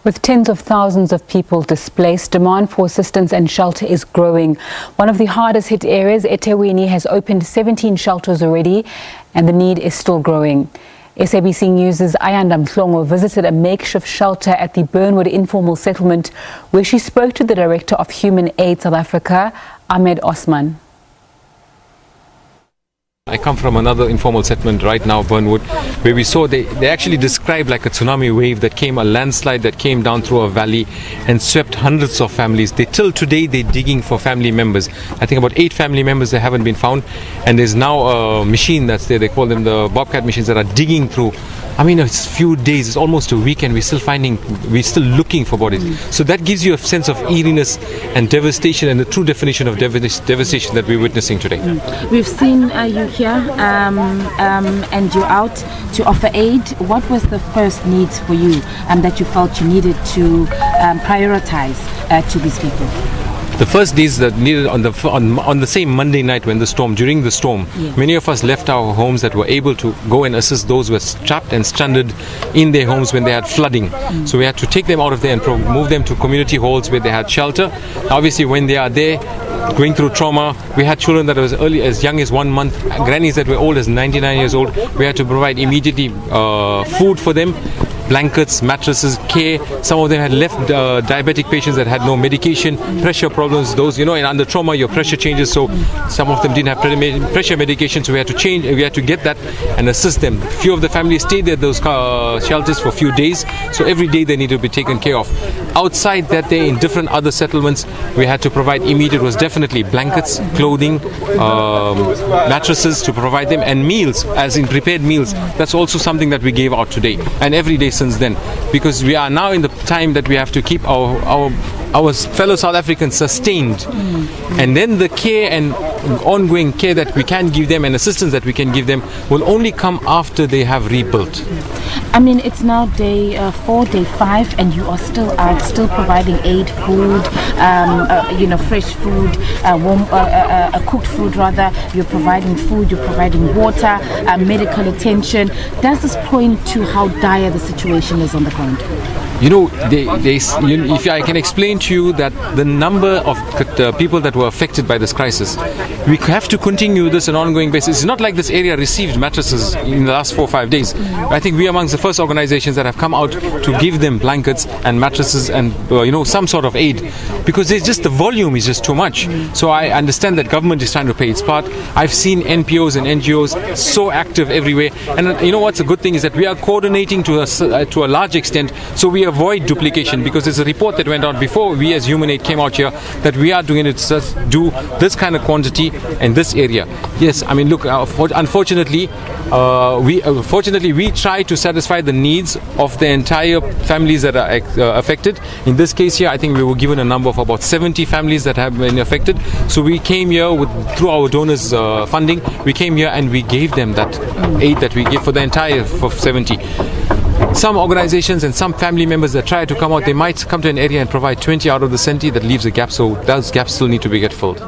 With tens of thousands of people displaced, demand for assistance and shelter is growing. One of the hardest hit areas, eThekwini, has opened 17 shelters already, and the need is still growing. SABC News' Ayanda Mhlongo visited a makeshift shelter at the Burnwood informal settlement, where she spoke to the Director of Human Aid South Africa, Ahmed Osman. I come from another informal settlement right now, Burnwood, where we saw they actually described like a tsunami wave that came, a landslide that came down through a valley and swept hundreds of families. Till today they're digging for family members. I think about 8 family members that haven't been found, and there's now a machine that's there, they call them the Bobcat machines, that are digging through. I mean, it's a few days, it's almost a week, and we're still looking for bodies. So that gives you a sense of eeriness and devastation, and the true definition of devastation that we're witnessing today. We've seen you here and you're out to offer aid. What was the first needs for you that you felt you needed to prioritize to these people? The first days that needed on the same Monday night during the storm, many of us left our homes that were able to go and assist those who were trapped and stranded in their homes when they had flooding. So we had to take them out of there and move them to community halls where they had shelter. Obviously, when they are there, going through trauma, we had children that was as young as 1 month, grannies that were old as 99 years old. We had to provide immediately food for them, blankets, mattresses, care. Some of them had left diabetic patients that had no medication, pressure problems. Those, and under trauma your pressure changes, so some of them didn't have pressure medication, so we had to get that and assist them. Few of the families stayed at those shelters for a few days, so every day they need to be taken care of. Outside that, day in different other settlements, we had to provide immediate, was definitely blankets, clothing, mattresses to provide them, and meals, as in prepared meals. That's also something that we gave out today and every day since then, because we are now in the time that we have to keep our fellow South Africans sustained, and then the care and ongoing care that we can give them and assistance that we can give them will only come after they have rebuilt. I mean, it's now day 4, day 5, and you are still providing aid, food, fresh food, warm, cooked food rather. You're providing food, you're providing water, medical attention. Does this point to how dire the situation is on the ground? If I can explain to you that the number of people that were affected by this crisis, we have to continue this on an ongoing basis. It's not like this area received mattresses in the last 4 or 5 days. I think we are amongst the first organizations that have come out to give them blankets and mattresses and some sort of aid, because the volume is just too much. So I understand that government is trying to play its part. I've seen NPOs and NGOs so active everywhere, and what's a good thing is that we are coordinating to a large extent, so we avoid duplication, because there's a report that went out before we as Human Aid came out here that we are doing it to do this kind of quantity in this area. Yes, I mean, look, unfortunately we try to satisfy the needs of the entire families that are affected. In this case here, I think we were given a number of about 70 families that have been affected. So we came here through our donors funding, we came here and we gave them that aid that we give for the entire 70. Some organizations and some family members that try to come out, they might come to an area and provide 20 out of the 70. That leaves a gap, so those gaps still need to be filled.